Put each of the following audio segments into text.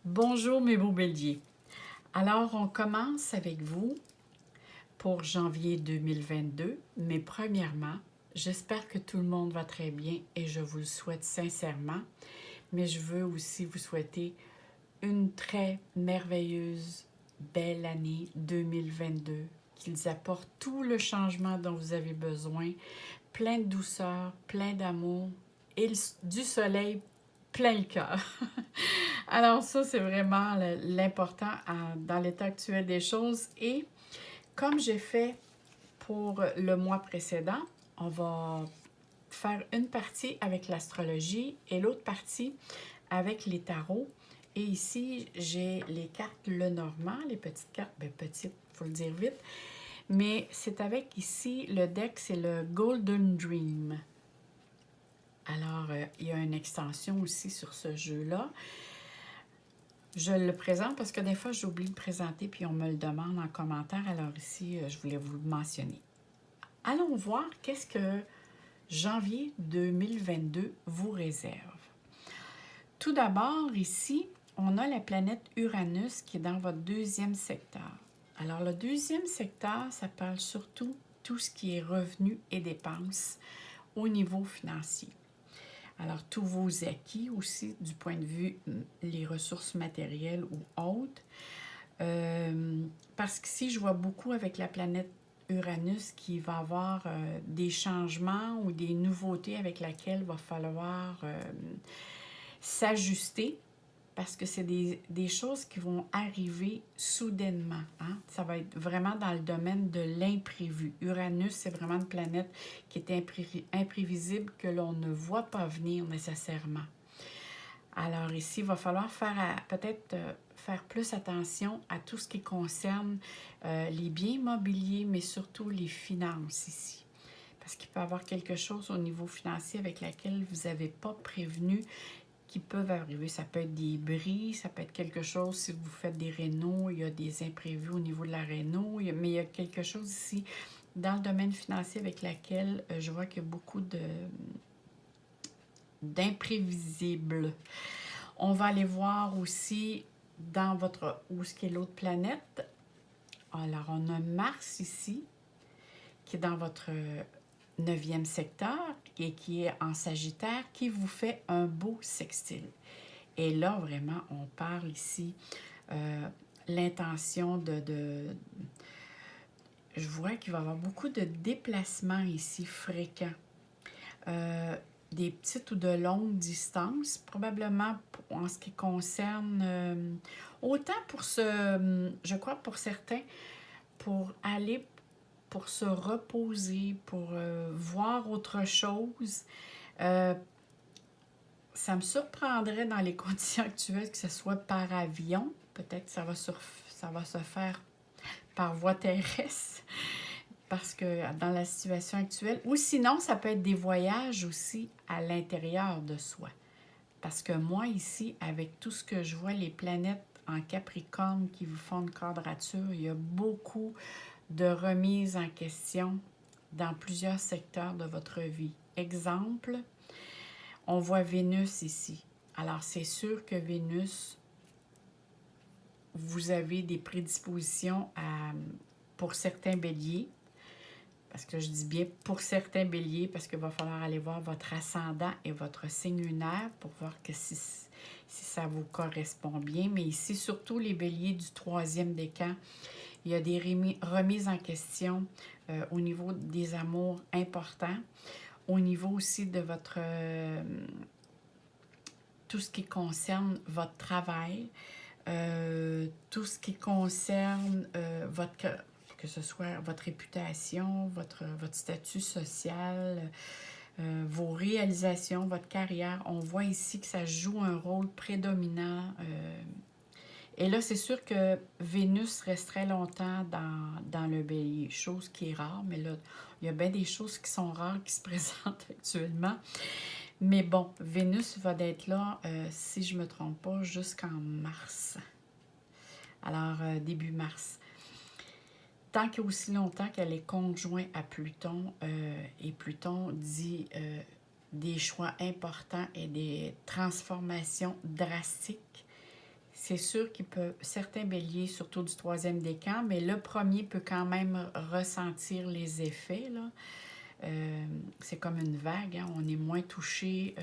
Bonjour mes beaux béliers. Alors on commence avec vous pour janvier 2022, mais premièrement, j'espère que tout le monde va très bien et je vous le souhaite sincèrement, mais je veux aussi vous souhaiter une très merveilleuse, belle année 2022, qu'ils apportent tout le changement dont vous avez besoin, plein de douceur, plein d'amour et du soleil plein le cœur. Alors ça, c'est vraiment l'important dans l'état actuel des choses. Et comme j'ai fait pour le mois précédent, on va faire une partie avec l'astrologie et l'autre partie avec les tarots. Et ici, j'ai les cartes Lenormand, les petites cartes, bien petites, il faut le dire vite. Mais c'est avec ici, le deck, c'est le Golden Dream. Alors, il y a une extension aussi sur ce jeu-là. Je le présente parce que des fois, j'oublie de présenter puis on me le demande en commentaire. Alors ici, je voulais vous le mentionner. Allons voir qu'est-ce que janvier 2022 vous réserve. Tout d'abord, ici, on a la planète Uranus qui est dans votre deuxième secteur. Alors, le deuxième secteur, ça parle surtout tout ce qui est revenus et dépenses au niveau financier. Alors, tous vos acquis aussi, du point de vue les ressources matérielles ou autres. Parce qu'ici, je vois beaucoup avec la planète Uranus qui va avoir des changements ou des nouveautés avec lesquelles il va falloir s'ajuster parce que c'est des choses qui vont arriver soudainement. Hein? Ça va être vraiment dans le domaine de l'imprévu. Uranus, c'est vraiment une planète qui est imprévisible, que l'on ne voit pas venir nécessairement. Alors ici, il va falloir peut-être faire plus attention à tout ce qui concerne les biens immobiliers, mais surtout les finances ici. Parce qu'il peut y avoir quelque chose au niveau financier avec laquelle vous n'avez pas prévenu qui peuvent arriver. Ça peut être des bris, ça peut être quelque chose, si vous faites des rénaux, il y a des imprévus au niveau de la réno, mais il y a quelque chose ici dans le domaine financier avec laquelle je vois qu'il y a beaucoup d'imprévisibles. On va aller voir aussi dans votre, où est-ce qu'est l'autre planète. Alors, on a Mars ici, qui est dans votre 9e secteur et qui est en Sagittaire, qui vous fait un beau sextile. Et là, vraiment, on parle ici l'intention je vois qu'il va y avoir beaucoup de déplacements ici fréquents. Des petites ou de longues distances, probablement en ce qui concerne, autant je crois pour certains, pour aller, pour se reposer, pour voir autre chose. Ça me surprendrait dans les conditions actuelles que ce soit par avion. Peut-être que ça va se faire par voie terrestre parce que dans la situation actuelle, ou sinon, ça peut être des voyages aussi à l'intérieur de soi. Parce que moi, ici, avec tout ce que je vois, les planètes en Capricorne qui vous font une quadrature, il y a beaucoup de remises en question dans plusieurs secteurs de votre vie. Exemple, on voit Vénus ici. Alors, c'est sûr que Vénus, vous avez des prédispositions pour certains béliers, parce que je dis bien pour certains béliers, parce qu'il va falloir aller voir votre ascendant et votre signe lunaire pour voir que si ça vous correspond bien. Mais ici, surtout les béliers du 3e décan, il y a des remises en question au niveau des amours importants, au niveau aussi de votre tout ce qui concerne votre travail, tout ce qui concerne que ce soit votre réputation, votre statut social, vos réalisations, votre carrière. On voit ici que ça joue un rôle prédominant. Et là, c'est sûr que Vénus resterait longtemps dans le bélier, chose qui est rare, mais là, il y a bien des choses qui sont rares qui se présentent actuellement. Mais bon, Vénus va être là, si je ne me trompe pas, jusqu'en mars. Alors, début mars. Tant qu'aussi longtemps qu'elle est conjointe à Pluton, et Pluton dit des choix importants et des transformations drastiques, c'est sûr qu'il peut, certains béliers, surtout du troisième décan, mais le premier peut quand même ressentir les effets, là. C'est comme une vague, hein, on est moins touché.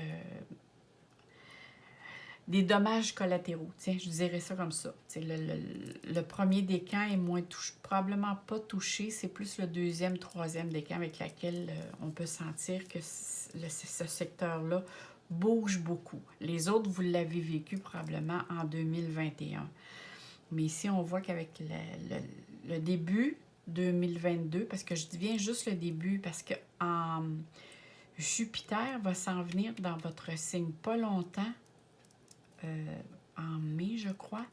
Des dommages collatéraux, tiens, je dirais ça comme ça. Le premier décan est moins touché, probablement pas touché, c'est plus le deuxième, troisième décan avec laquelle on peut sentir que ce secteur-là bouge beaucoup. Les autres, vous l'avez vécu probablement en 2021. Mais ici, on voit qu'avec le début 2022, parce que je dis bien juste le début, parce que Jupiter va s'en venir dans votre signe pas longtemps, en mai, je crois.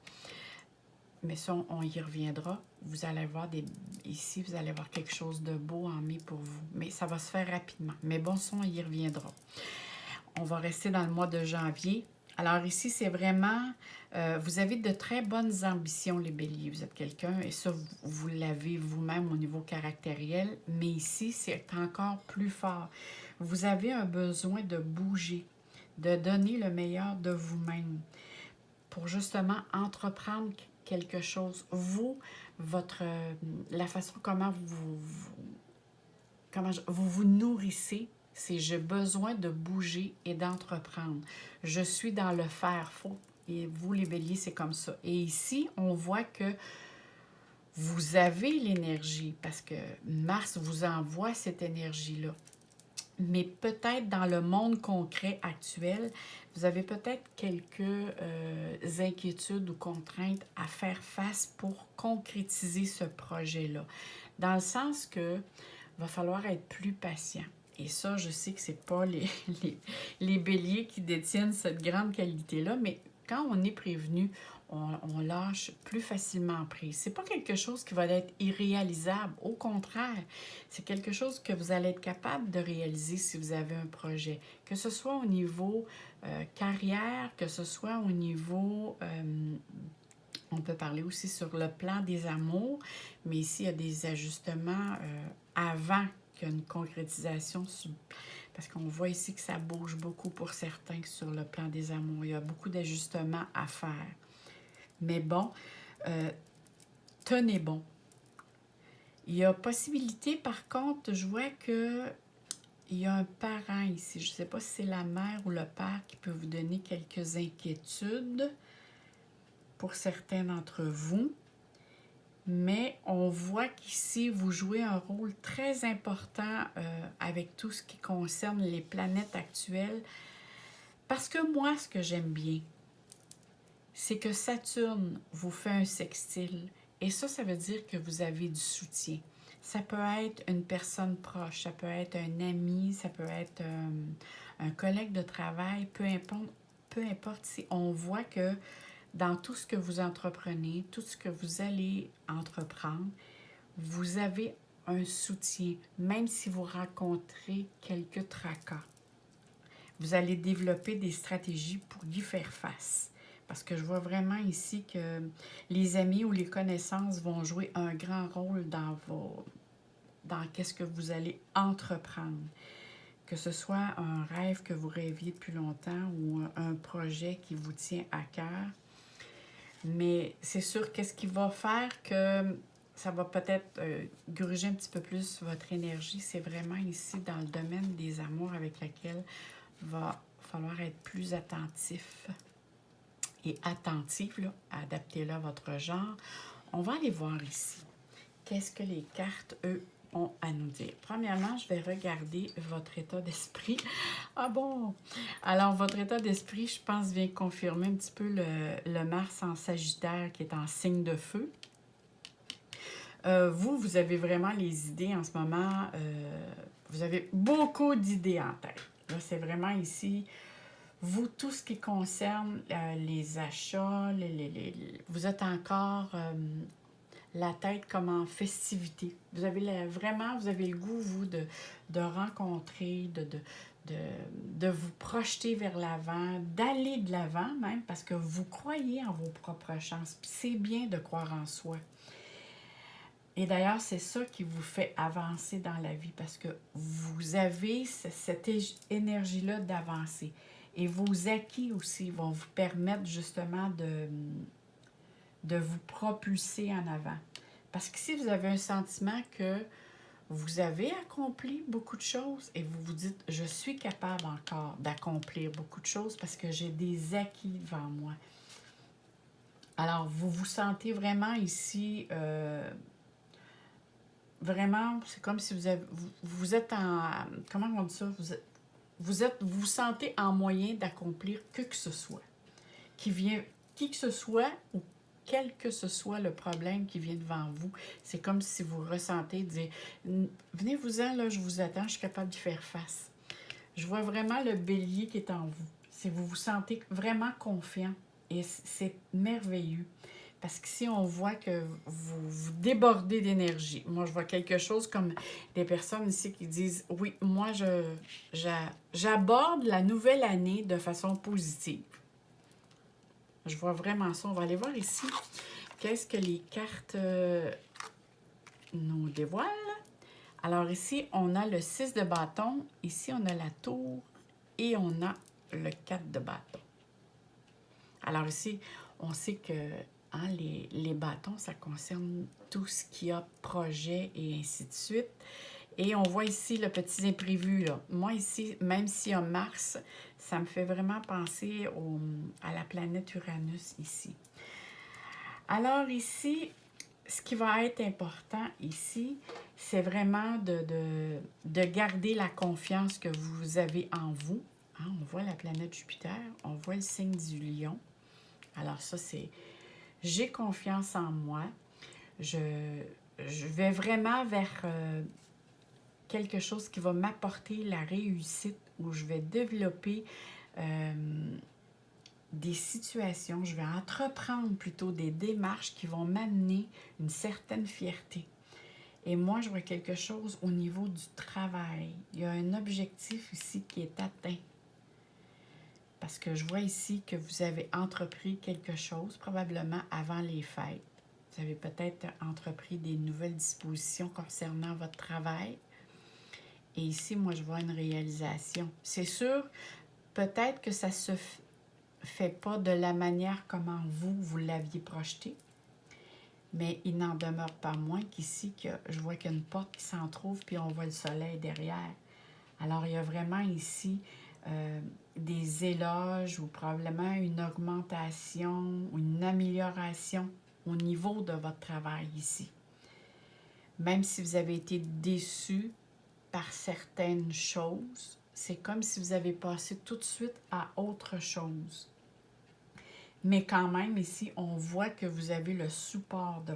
Mais ça, on y reviendra. Vous allez voir ici, vous allez voir quelque chose de beau en mai pour vous. Mais ça va se faire rapidement. Mais bon, ça, on y reviendra. On va rester dans le mois de janvier. Alors ici, c'est vraiment... vous avez de très bonnes ambitions, les béliers. Vous êtes quelqu'un, et ça, vous l'avez vous-même au niveau caractériel. Mais ici, c'est encore plus fort. Vous avez un besoin de bouger, de donner le meilleur de vous-même pour justement entreprendre quelque chose. Vous, la façon comment vous nourrissez, c'est j'ai besoin de bouger et d'entreprendre. Je suis dans le faire. Et vous, les béliers, c'est comme ça. Et ici, on voit que vous avez l'énergie parce que Mars vous envoie cette énergie-là. Mais peut-être dans le monde concret actuel, vous avez peut-être quelques inquiétudes ou contraintes à faire face pour concrétiser ce projet-là. Dans le sens que va falloir être plus patient. Et ça, je sais que ce n'est pas les béliers qui détiennent cette grande qualité-là, mais quand on est prévenu, on lâche plus facilement prise. Ce n'est pas quelque chose qui va être irréalisable. Au contraire, c'est quelque chose que vous allez être capable de réaliser si vous avez un projet. Que ce soit au niveau carrière, que ce soit au niveau... on peut parler aussi sur le plan des amours, mais ici, il y a des ajustements avant qu'il y ait une concrétisation. Parce qu'on voit ici que ça bouge beaucoup pour certains sur le plan des amours. Il y a beaucoup d'ajustements à faire. Mais bon, tenez bon. Il y a possibilité, par contre, je vois que il y a un parent ici. Je ne sais pas si c'est la mère ou le père qui peut vous donner quelques inquiétudes pour certains d'entre vous. Mais on voit qu'ici, vous jouez un rôle très important avec tout ce qui concerne les planètes actuelles. Parce que moi, ce que j'aime bien, c'est que Saturne vous fait un sextile. Et ça veut dire que vous avez du soutien. Ça peut être une personne proche, ça peut être un ami, ça peut être un collègue de travail, peu importe si on voit que dans tout ce que vous entreprenez, tout ce que vous allez entreprendre, vous avez un soutien, même si vous rencontrez quelques tracas. Vous allez développer des stratégies pour y faire face. Parce que je vois vraiment ici que les amis ou les connaissances vont jouer un grand rôle dans qu'est-ce que vous allez entreprendre. Que ce soit un rêve que vous rêviez depuis longtemps ou un projet qui vous tient à cœur. Mais c'est sûr, qu'est-ce qui va faire que ça va peut-être gruger un petit peu plus votre énergie, c'est vraiment ici dans le domaine des amours avec lequel va falloir être plus attentif et attentive, là, adaptez-le à votre genre. On va aller voir ici. Qu'est-ce que les cartes, eux, ont à nous dire? Premièrement, je vais regarder votre état d'esprit. Ah bon? Alors, votre état d'esprit, je pense, vient confirmer un petit peu le Mars en Sagittaire qui est en signe de feu. Vous avez vraiment les idées en ce moment. Vous avez beaucoup d'idées en tête. Là, c'est vraiment ici... Vous, tout ce qui concerne les achats, vous êtes encore la tête comme en festivité. Vous avez vraiment, vous avez le goût, vous, de rencontrer, de vous projeter vers l'avant, d'aller de l'avant même, parce que vous croyez en vos propres chances. Puis c'est bien de croire en soi. Et d'ailleurs, c'est ça qui vous fait avancer dans la vie, parce que vous avez cette énergie-là d'avancer. Et vos acquis aussi vont vous permettre justement de vous propulser en avant. Parce que si vous avez un sentiment que vous avez accompli beaucoup de choses et vous vous dites, je suis capable encore d'accomplir beaucoup de choses parce que j'ai des acquis devant moi. Alors, vous vous sentez vraiment ici, vraiment, c'est comme si vous êtes en, comment on dit ça? Vous sentez en moyen d'accomplir que ce soit. Qui que ce soit ou quel que ce soit le problème qui vient devant vous, c'est comme si vous ressentez dire venez-vous-en, là, je vous attends, je suis capable d'y faire face. Je vois vraiment le bélier qui est en vous. C'est vous vous sentez vraiment confiant et c'est merveilleux. Parce qu'ici, on voit que vous débordez d'énergie. Moi, je vois quelque chose comme des personnes ici qui disent oui, moi, j'aborde la nouvelle année de façon positive. Je vois vraiment ça. On va aller voir ici. Qu'est-ce que les cartes nous dévoilent? Alors ici, on a le 6 de bâton. Ici, on a la tour. Et on a le 4 de bâton. Alors ici, on sait que hein, les bâtons, ça concerne tout ce qui a projet et ainsi de suite. Et on voit ici le petit imprévu, là. Moi, ici, même s'il y a Mars, ça me fait vraiment penser à la planète Uranus ici. Alors ici, ce qui va être important ici, c'est vraiment de garder la confiance que vous avez en vous. Hein, on voit la planète Jupiter, on voit le signe du lion. Alors ça, c'est j'ai confiance en moi. Je vais vraiment vers quelque chose qui va m'apporter la réussite, où je vais développer des situations, je vais entreprendre plutôt des démarches qui vont m'amener une certaine fierté. Et moi, je vois quelque chose au niveau du travail. Il y a un objectif ici qui est atteint. Parce que je vois ici que vous avez entrepris quelque chose, probablement avant les fêtes. Vous avez peut-être entrepris des nouvelles dispositions concernant votre travail. Et ici, moi, je vois une réalisation. C'est sûr, peut-être que ça ne se fait pas de la manière comment vous l'aviez projeté. Mais il n'en demeure pas moins qu'ici, que je vois qu'il y a une porte qui s'entrouvre, puis on voit le soleil derrière. Alors, il y a vraiment ici des éloges ou probablement une augmentation ou une amélioration au niveau de votre travail ici. Même si vous avez été déçu par certaines choses, c'est comme si vous avez passé tout de suite à autre chose. Mais quand même, ici, on voit que vous avez le support de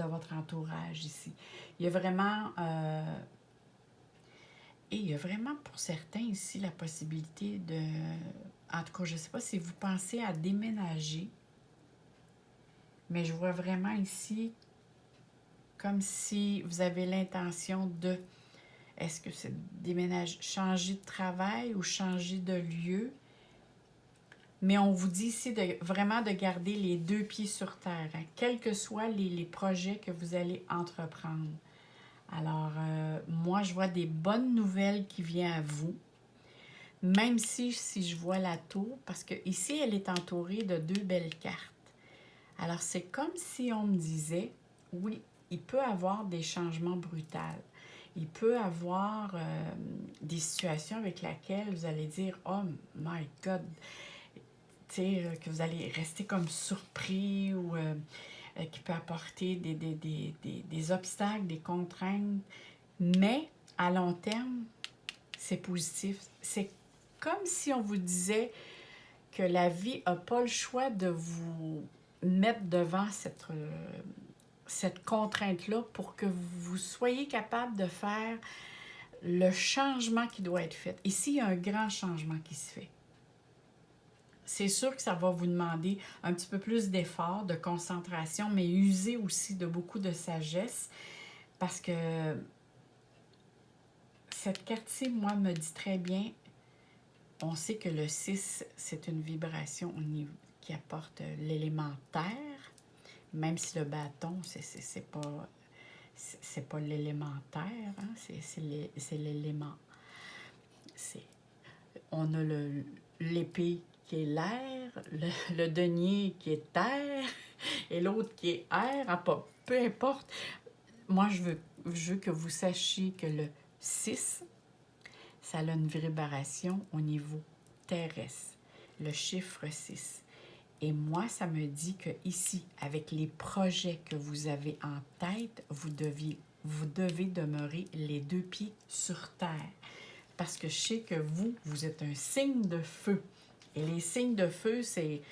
votre entourage ici. Il y a vraiment... et il y a vraiment pour certains ici la possibilité de... En tout cas, je ne sais pas si vous pensez à déménager, mais je vois vraiment ici comme si vous avez l'intention de... Est-ce que c'est déménager, changer de travail ou changer de lieu? Mais on vous dit ici vraiment de garder les deux pieds sur terre, hein, quels que soient les projets que vous allez entreprendre. Alors, moi, je vois des bonnes nouvelles qui viennent à vous. Même si je vois la tour, parce que ici, elle est entourée de deux belles cartes. Alors, c'est comme si on me disait, oui, il peut y avoir des changements brutaux. Il peut y avoir des situations avec lesquelles vous allez dire, oh my God, tu sais, que vous allez rester comme surpris ou qui peut apporter des obstacles, des contraintes. Mais à long terme, c'est positif. C'est comme si on vous disait que la vie n'a pas le choix de vous mettre devant cette contrainte-là pour que vous soyez capable de faire le changement qui doit être fait. Ici, il y a un grand changement qui se fait. C'est sûr que ça va vous demander un petit peu plus d'effort, de concentration, mais user aussi de beaucoup de sagesse parce que cette carte-ci, moi, me dit très bien, on sait que le 6, c'est une vibration qui apporte l'élément terre, même si le bâton, c'est pas l'élémentaire, hein, c'est l'élément. On a l'épée qui est l'air, le denier qui est terre, et l'autre qui est air, peu importe. Moi, je veux que vous sachiez que le 6, ça a une vibration au niveau terrestre, le chiffre 6. Et moi, ça me dit que ici, avec les projets que vous avez en tête, vous devez demeurer les 2 pieds sur terre. Parce que je sais que vous êtes un signe de feu. Et les signes de feu, c'est,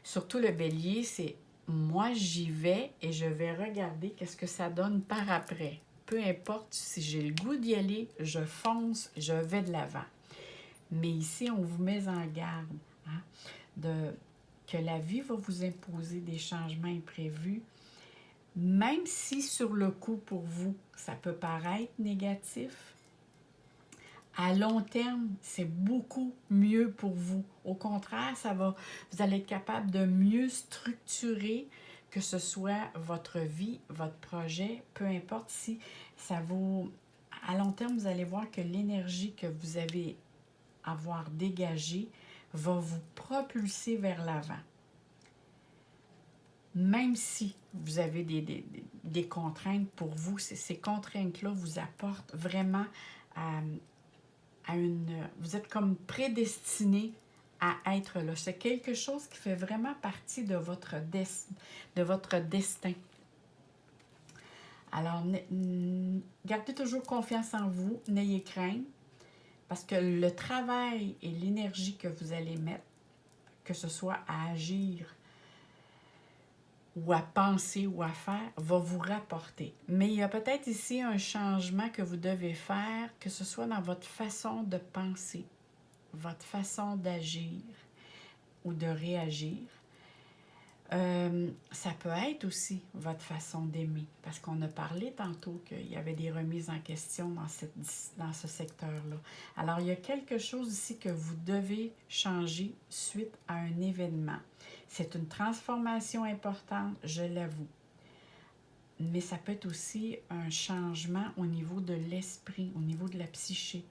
surtout le bélier, c'est moi, j'y vais et je vais regarder qu'est-ce que ça donne par après. Peu importe si j'ai le goût d'y aller, je fonce, je vais de l'avant. Mais ici, on vous met en garde, hein, que la vie va vous imposer des changements imprévus, même si sur le coup, pour vous, ça peut paraître négatif. À long terme, c'est beaucoup mieux pour vous. Au contraire, vous allez être capable de mieux structurer, que ce soit votre vie, votre projet, peu importe si ça vaut... À long terme, vous allez voir que l'énergie que vous avez avoir dégagée va vous propulser vers l'avant. Même si vous avez des contraintes pour vous, ces contraintes-là vous apportent vraiment vous êtes comme prédestiné à être là. C'est quelque chose qui fait vraiment partie de votre destin. Alors, gardez toujours confiance en vous, n'ayez crainte, parce que le travail et l'énergie que vous allez mettre, que ce soit à agir ou à penser ou à faire, va vous rapporter. Mais il y a peut-être ici un changement que vous devez faire, que ce soit dans votre façon de penser, votre façon d'agir ou de réagir. Ça peut être aussi votre façon d'aimer, parce qu'on a parlé tantôt qu'il y avait des remises en question dans ce secteur-là. Alors, il y a quelque chose ici que vous devez changer suite à un événement. C'est une transformation importante, je l'avoue. Mais ça peut être aussi un changement au niveau de l'esprit, au niveau de la psyché.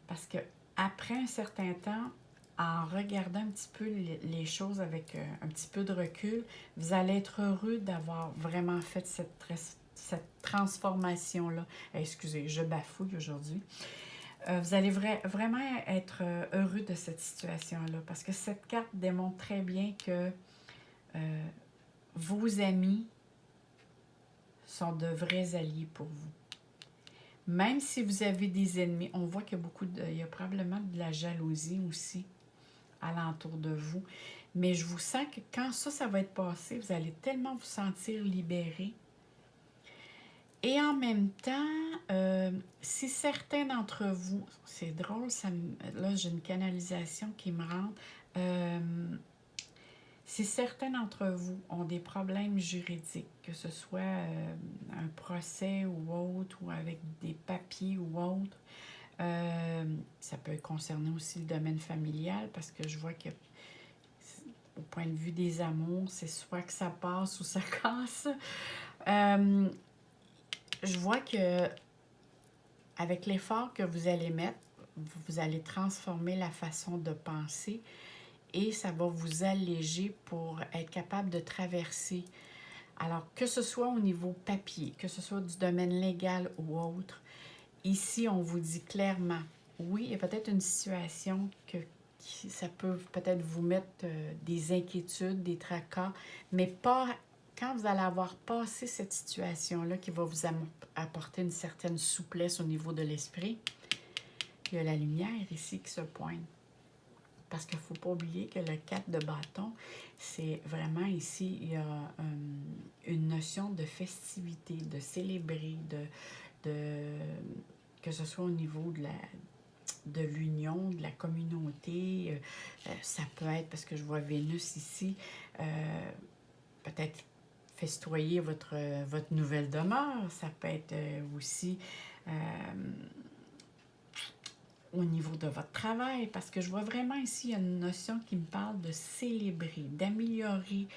Parce que après un certain temps, en regardant un petit peu les choses avec un petit peu de recul, vous allez être heureux d'avoir vraiment fait cette transformation-là. Excusez, je bafouille aujourd'hui. Vous allez vraiment être heureux de cette situation-là, parce que cette carte démontre très bien que vos amis sont de vrais alliés pour vous. Même si vous avez des ennemis, on voit qu'il y a probablement de la jalousie aussi alentour de vous. Mais je vous sens que quand ça va être passé, vous allez tellement vous sentir libéré. Et en même temps, si certains d'entre vous, c'est drôle, là j'ai une canalisation qui me rentre, si certains d'entre vous ont des problèmes juridiques, que ce soit un procès ou autre, ou avec des papiers ou autre, ça peut concerner aussi le domaine familial, parce que je vois que au point de vue des amours, c'est soit que ça passe ou ça casse. Je vois que avec l'effort que vous allez mettre, vous allez transformer la façon de penser et ça va vous alléger pour être capable de traverser. Alors, que ce soit au niveau papier, que ce soit du domaine légal ou autre, ici, on vous dit clairement, oui, il y a peut-être une situation ça peut peut-être vous mettre des inquiétudes, des tracas, mais pas quand vous allez avoir passé cette situation-là qui va vous apporter une certaine souplesse au niveau de l'esprit. Il y a la lumière ici qui se pointe. Parce qu'il ne faut pas oublier que le 4 de bâton, c'est vraiment ici, il y a une notion de festivité, de célébrer, que ce soit au niveau de l'union, de la communauté. Ça peut être, parce que je vois Vénus ici, peut-être festoyer votre nouvelle demeure. Ça peut être aussi au niveau de votre travail, parce que je vois vraiment ici, il y a une notion qui me parle de célébrer, d'améliorer,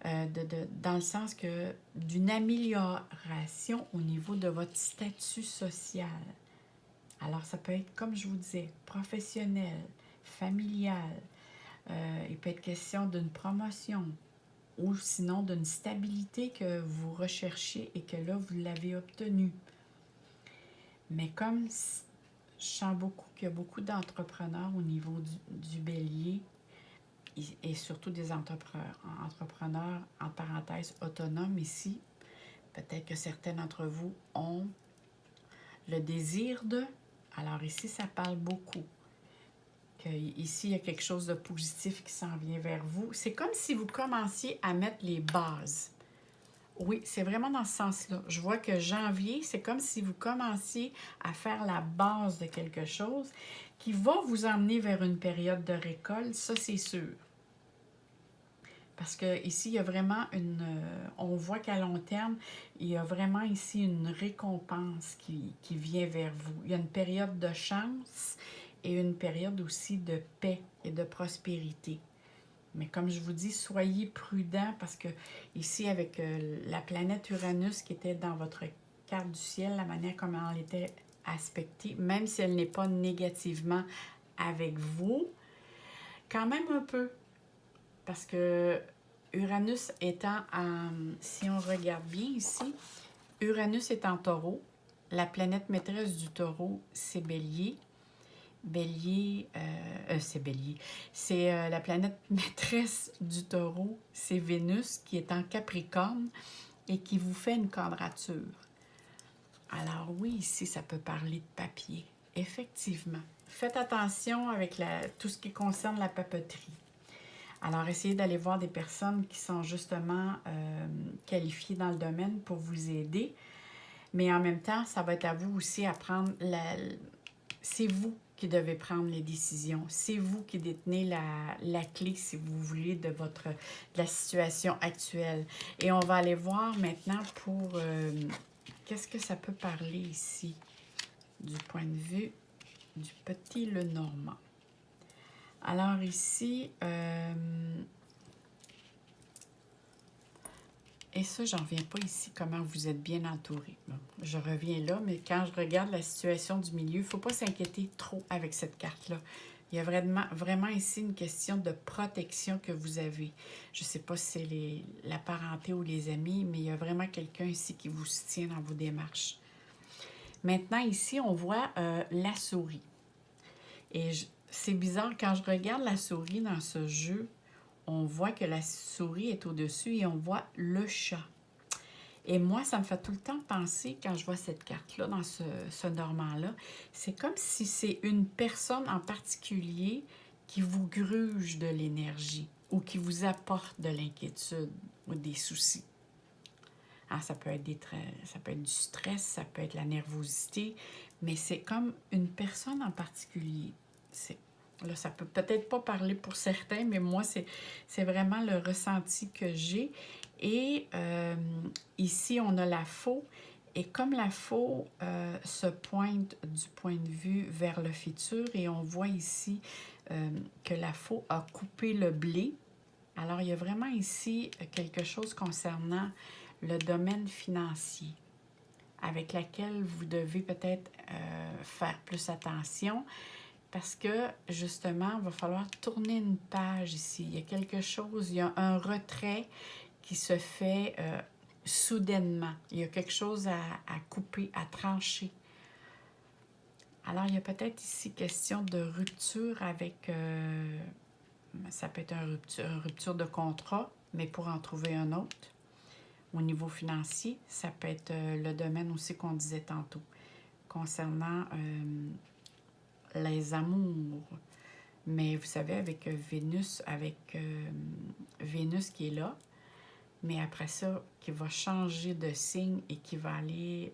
dans le sens que d'une amélioration au niveau de votre statut social. Alors, ça peut être, comme je vous disais, professionnel, familiale. Il peut être question d'une promotion ou sinon d'une stabilité que vous recherchez et que là, vous l'avez obtenue. Mais comme je sens beaucoup qu'il y a beaucoup d'entrepreneurs au niveau du bélier et surtout des entrepreneurs, en parenthèse, autonomes ici, peut-être que certains d'entre vous ont le désir de... Alors ici, ça parle beaucoup. Ici, il y a quelque chose de positif qui s'en vient vers vous. C'est comme si vous commenciez à mettre les bases. Oui, c'est vraiment dans ce sens-là. Je vois que janvier, c'est comme si vous commenciez à faire la base de quelque chose qui va vous emmener vers une période de récolte, ça c'est sûr. Parce que ici, il y a vraiment on voit qu'à long terme, il y a vraiment ici une récompense qui vient vers vous. Il y a une période de chance et une période aussi de paix et de prospérité. Mais comme je vous dis, soyez prudents parce que ici, avec la planète Uranus qui était dans votre carte du ciel, la manière comment elle était aspectée, même si elle n'est pas négativement avec vous, quand même un peu. Parce que Uranus étant en... Si on regarde bien ici, Uranus est en taureau. La planète maîtresse du taureau, c'est Bélier. Bélier, c'est Bélier. C'est la planète maîtresse du taureau, c'est Vénus qui est en Capricorne et qui vous fait une quadrature. Alors oui, ici, ça peut parler de papier. Effectivement. Faites attention avec tout ce qui concerne la papeterie. Alors, essayez d'aller voir des personnes qui sont justement qualifiées dans le domaine pour vous aider. Mais en même temps, ça va être à vous aussi à prendre c'est vous qui devez prendre les décisions. C'est vous qui détenez la clé, si vous voulez, de la situation actuelle. Et on va aller voir maintenant pour... qu'est-ce que ça peut parler ici du point de vue du petit Lenormand. Alors ici... et ça, j'en reviens pas ici, comment vous êtes bien entouré. Bon, je reviens là, mais quand je regarde la situation du milieu, il ne faut pas s'inquiéter trop avec cette carte-là. Il y a vraiment ici une question de protection que vous avez. Je ne sais pas si c'est la parenté ou les amis, mais il y a vraiment quelqu'un ici qui vous soutient dans vos démarches. Maintenant, ici, on voit la souris. Et c'est bizarre, quand je regarde la souris dans ce jeu, on voit que la souris est au-dessus et on voit le chat. Et moi, ça me fait tout le temps penser, quand je vois cette carte-là, dans ce normand-là, c'est comme si c'est une personne en particulier qui vous gruge de l'énergie ou qui vous apporte de l'inquiétude ou des soucis. Alors, ça peut être du stress, ça peut être la nervosité, mais c'est comme une personne en particulier. Là, ça peut peut-être pas parler pour certains, mais moi, c'est vraiment le ressenti que j'ai. Et ici, on a la faux. Et comme la faux se pointe du point de vue vers le futur, et on voit ici que la faux a coupé le blé. Alors, il y a vraiment ici quelque chose concernant le domaine financier, avec laquelle vous devez peut-être faire plus attention. Parce que, justement, il va falloir tourner une page ici. Il y a quelque chose, il y a un retrait qui se fait soudainement. Il y a quelque chose à couper, à trancher. Alors, il y a peut-être ici question de rupture avec... ça peut être une rupture de contrat, mais pour en trouver un autre. Au niveau financier, ça peut être le domaine aussi qu'on disait tantôt, concernant... les amours. Mais vous savez, avec Vénus, Vénus qui est là, mais après ça, qui va changer de signe et qui va aller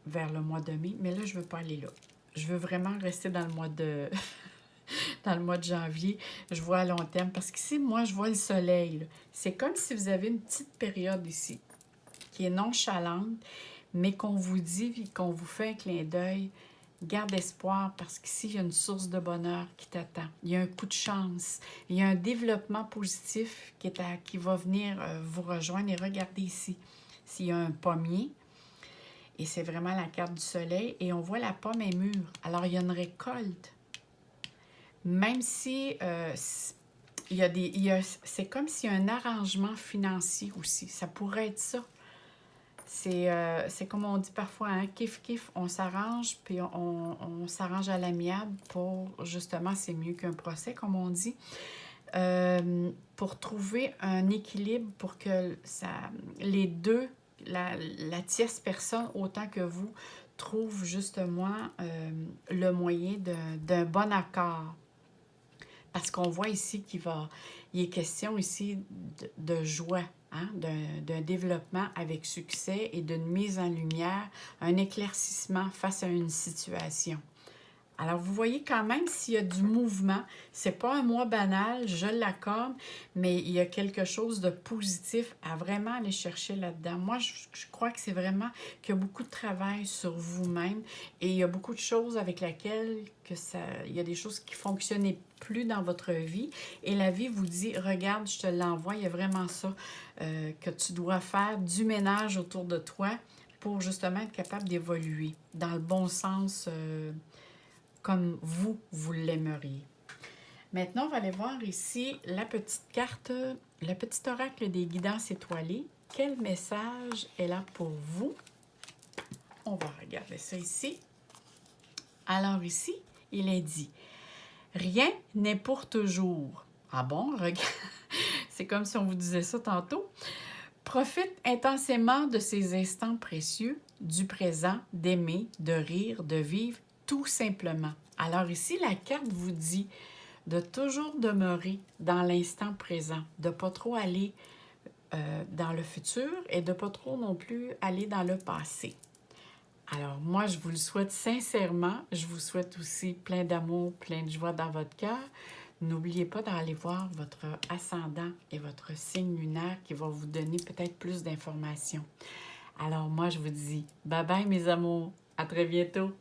vers le mois de mai. Mais là, je ne veux pas aller là. Je veux vraiment rester dans le mois de dans le mois de janvier. Je vois à long terme. Parce qu'ici, moi, je vois le soleil. C'est comme si vous avez une petite période ici qui est nonchalante, mais qu'on vous dit et qu'on vous fait un clin d'œil, garde espoir parce qu'ici, il y a une source de bonheur qui t'attend. Il y a un coup de chance. Il y a un développement positif qui va venir vous rejoindre. Et regardez ici, s'il y a un pommier. Et c'est vraiment la carte du soleil. Et on voit la pomme est mûre. Alors, il y a une récolte. Même si c'est comme s'il y a un arrangement financier aussi. Ça pourrait être ça. C'est comme on dit parfois, hein, kiff, on s'arrange, puis on s'arrange à l'amiable pour, justement, c'est mieux qu'un procès, comme on dit, pour trouver un équilibre pour que les deux, la tierce personne, autant que vous, trouve justement le moyen d'un bon accord. Parce qu'on voit ici il est question ici de joie, hein, d'un développement avec succès et d'une mise en lumière, un éclaircissement face à une situation. Alors, vous voyez quand même s'il y a du mouvement, c'est pas un mois banal, je l'accorde, mais il y a quelque chose de positif à vraiment aller chercher là-dedans. Moi, je crois que c'est vraiment qu'il y a beaucoup de travail sur vous-même et il y a beaucoup de choses avec lesquelles il y a des choses qui ne fonctionnaient plus dans votre vie et la vie vous dit, regarde, je te l'envoie, il y a vraiment ça que tu dois faire, du ménage autour de toi pour justement être capable d'évoluer dans le bon sens comme vous l'aimeriez. Maintenant, on va aller voir ici la petite carte, le petit oracle des guidances étoilées. Quel message est là pour vous? On va regarder ça ici. Alors ici, il est dit, rien n'est pour toujours. Ah bon? Regarde, c'est comme si on vous disait ça tantôt. Profite intensément de ces instants précieux, du présent, d'aimer, de rire, de vivre, tout simplement. Alors ici, la carte vous dit de toujours demeurer dans l'instant présent, de ne pas trop aller dans le futur et de ne pas trop non plus aller dans le passé. Alors moi, je vous le souhaite sincèrement. Je vous souhaite aussi plein d'amour, plein de joie dans votre cœur. N'oubliez pas d'aller voir votre ascendant et votre signe lunaire qui va vous donner peut-être plus d'informations. Alors moi, je vous dis bye bye mes amours. À très bientôt.